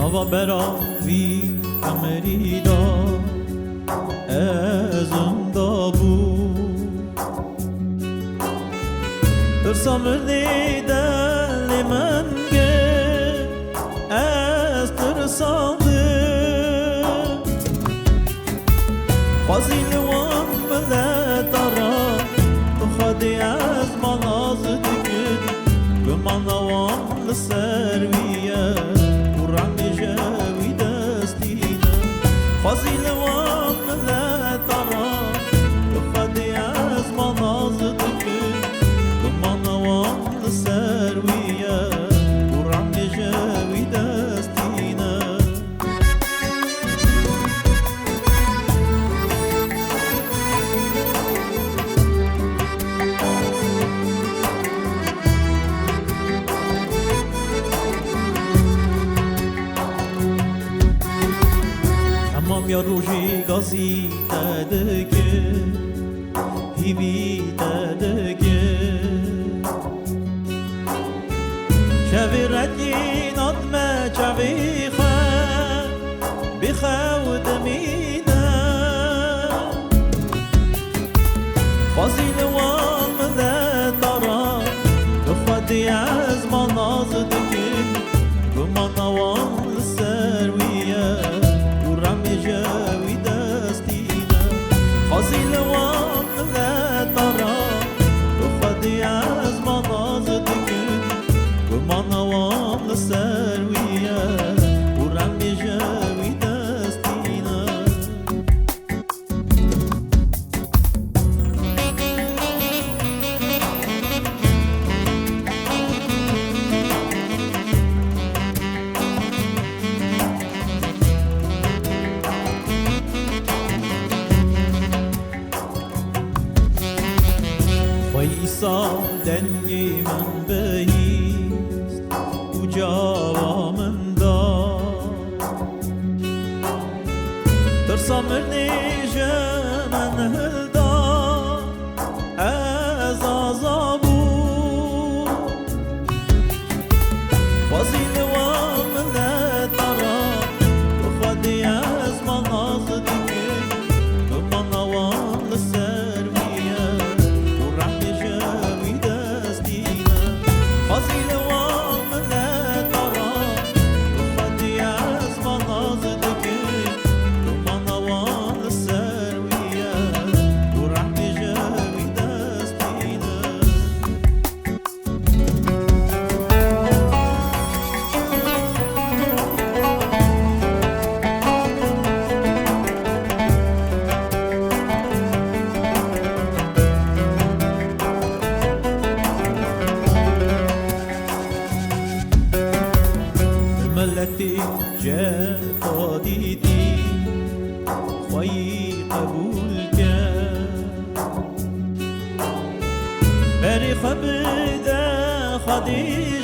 نوا براوی امری دا ازم دا بود ترسا مردی دل من گه از ترسانده خوازی لوان ملت آرا تو خادی از مناز دکن به منوان لسرویه خوازی لوان ملت آرا بخدی از مناز دکن بمانوان لسرویه ورم جوی دستینه یا روشی گازی دادگه هیوی دادگه شوی ردی نادمه چوی خود بخود مینه خوازی لوان ملت آرا بخودی از مناز دکن بمانوان لسرویه جوی دستینه خوازی لوان ملت آرا بخودی از مناز دکن بمانوان لسرویه ورم جوی دستینه ایسا دنگی من بهیست او جاوا من دا ترسا مرنیجه من هلدا از آزابو خوازی لوان ملت آرا بخودی از مناز دکن بمانوان لسرویه خوازی لوان ملت آرا بخودی از مناز دکن بمانوان لسرویه ورم جوی دستینه ملتی جفا دیدی خواهی قبول کرد بری خبده خودی